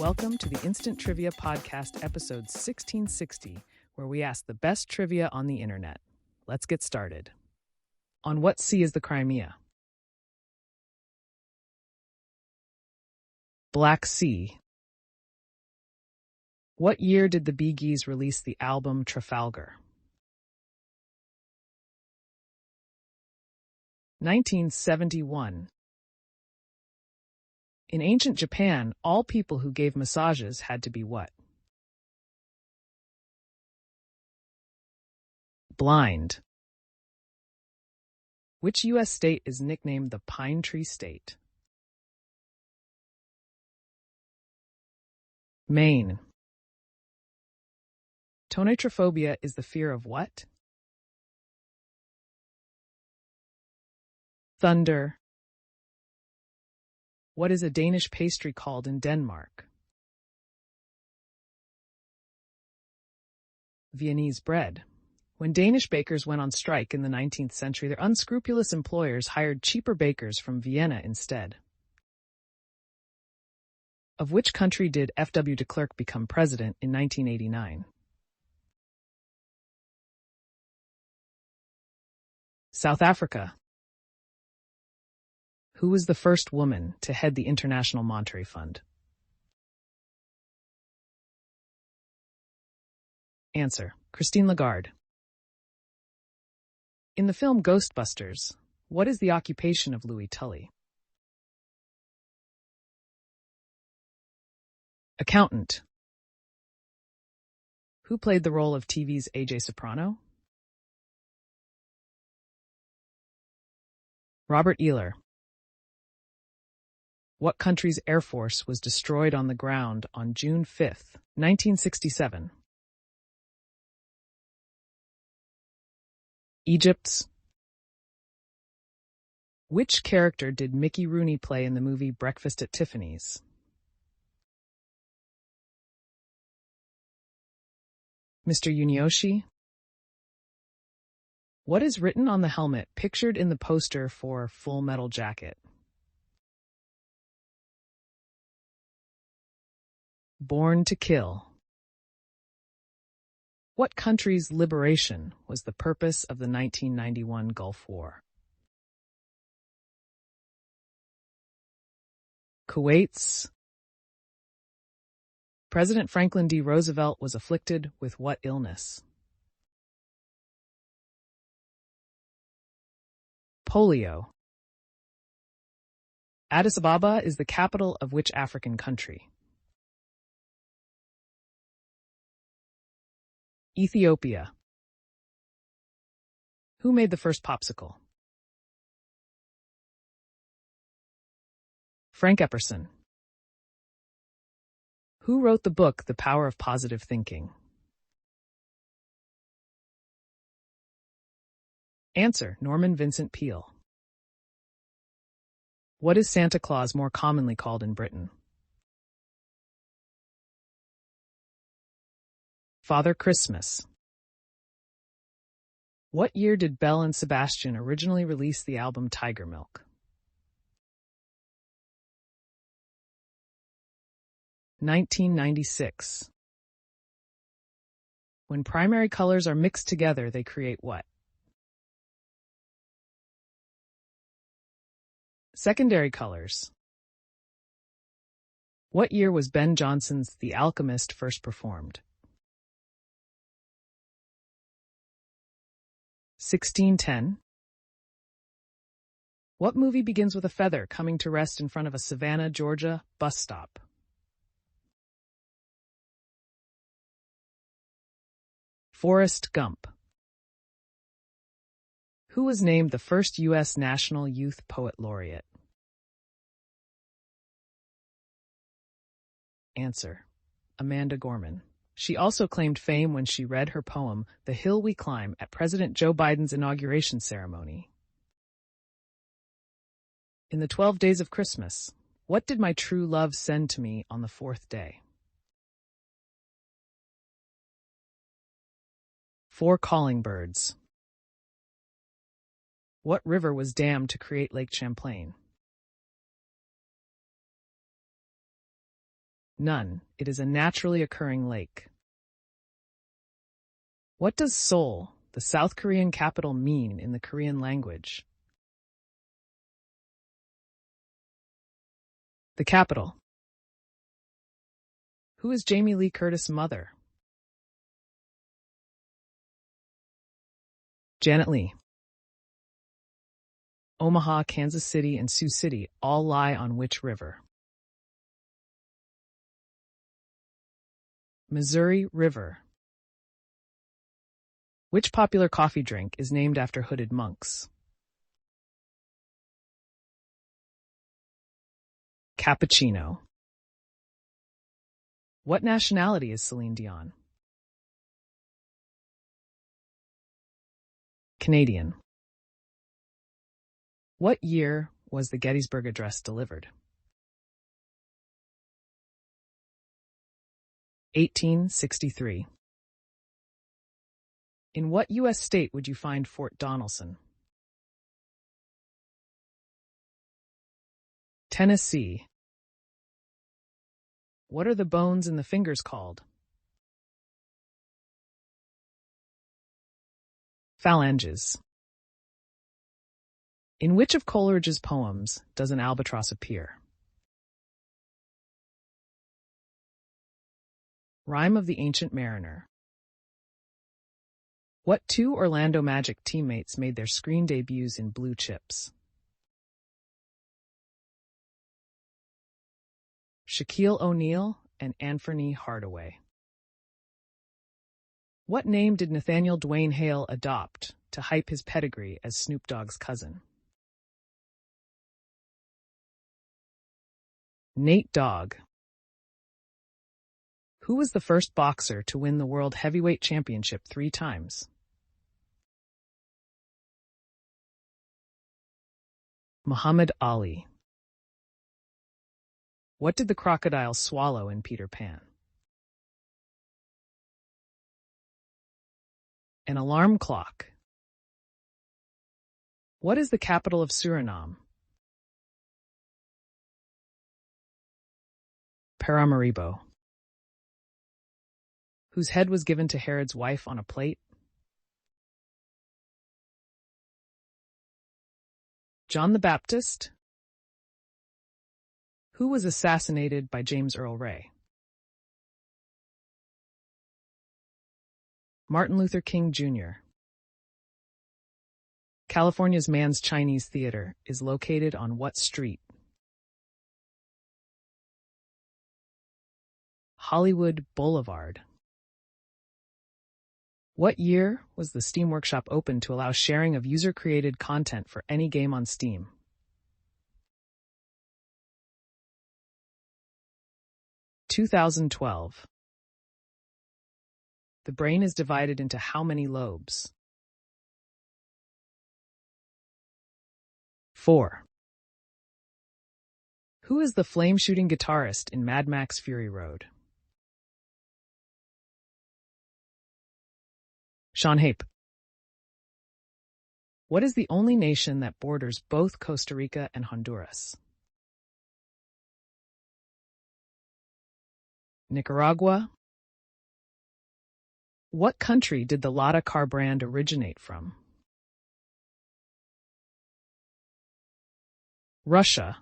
Welcome to the Instant Trivia Podcast, episode 1660, where we ask the best trivia on the internet. Let's get started. On what sea is the Crimea? Black Sea. What year did the Bee Gees release the album Trafalgar? 1971. In ancient Japan, all people who gave massages had to be what? Blind. Which U.S. state is nicknamed the Pine Tree State? Maine. Tonitrophobia is the fear of what? Thunder. What is a Danish pastry called in Denmark? Viennese bread. When Danish bakers went on strike in the 19th century, their unscrupulous employers hired cheaper bakers from Vienna instead. Of which country did F.W. de Klerk become president in 1989? South Africa. Who was the first woman to head the International Monetary Fund? Answer: Christine Lagarde. In the film Ghostbusters, what is the occupation of Louis Tully? Accountant. Who played the role of TV's A.J. Soprano? Robert Ehler. What country's Air Force was destroyed on the ground on June 5, 1967? Egypt's. Which character did Mickey Rooney play in the movie Breakfast at Tiffany's? Mr. Yunioshi? What is written on the helmet pictured in the poster for Full Metal Jacket? Born to Kill. What country's liberation was the purpose of the 1991 Gulf War? Kuwait's. President Franklin D. Roosevelt was afflicted with what illness? Polio. Addis Ababa is the capital of which African country? Ethiopia. Who made the first popsicle? Frank Epperson. Who wrote the book The Power of Positive Thinking? Answer: Norman Vincent Peale. What is Santa Claus more commonly called in Britain? Father Christmas. What year did Belle and Sebastian originally release the album Tiger Milk? 1996. When primary colors are mixed together, they create what? Secondary colors. What year was Ben Jonson's The Alchemist first performed? 1610. What movie begins with a feather coming to rest in front of a Savannah, Georgia bus stop? Forrest Gump. Who was named the first U.S. National Youth Poet Laureate? Answer: Amanda Gorman. She also claimed fame when she read her poem, The Hill We Climb, at President Joe Biden's inauguration ceremony. In the 12 Days of Christmas, what did my true love send to me on the fourth day? 4 calling birds. What river was dammed to create Lake Champlain? None. It is a naturally occurring lake. What does Seoul, the South Korean capital, mean in the Korean language? The capital. Who is Jamie Lee Curtis' mother? Janet Leigh. Omaha, Kansas City, and Sioux City all lie on which river? Missouri River. Which popular coffee drink is named after hooded monks? Cappuccino. What nationality is Celine Dion? Canadian. What year was the Gettysburg Address delivered? 1863. In what U.S. state would you find Fort Donelson? Tennessee. What are the bones in the fingers called? Phalanges. In which of Coleridge's poems does an albatross appear? Rime of the Ancient Mariner. What two Orlando Magic teammates made their screen debuts in Blue Chips? Shaquille O'Neal and Anthony Hardaway. What name did Nathaniel Dwayne Hale adopt to hype his pedigree as Snoop Dogg's cousin? Nate Dogg. Who was the first boxer to win the World Heavyweight Championship 3 times? Muhammad Ali. What did the crocodile swallow in Peter Pan? An alarm clock. What is the capital of Suriname? Paramaribo. Whose head was given to Herod's wife on a plate? John the Baptist. Who was assassinated by James Earl Ray? Martin Luther King Jr. California's Mann's Chinese Theater is located on what street? Hollywood Boulevard. What year was the Steam Workshop opened to allow sharing of user-created content for any game on Steam? 2012. The brain is divided into how many lobes? 4. Who is the flame-shooting guitarist in Mad Max Fury Road? Sean Hape. What is the only nation that borders both Costa Rica and Honduras? Nicaragua. What country did the Lada car brand originate from? Russia.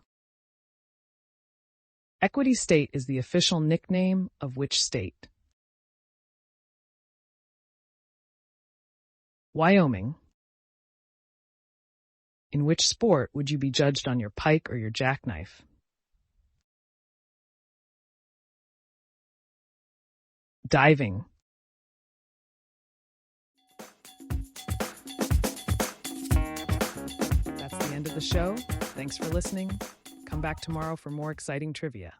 Equity State is the official nickname of which state? Wyoming. In which sport would you be judged on your pike or your jackknife? Diving. That's the end of the show. Thanks for listening. Come back tomorrow for more exciting trivia.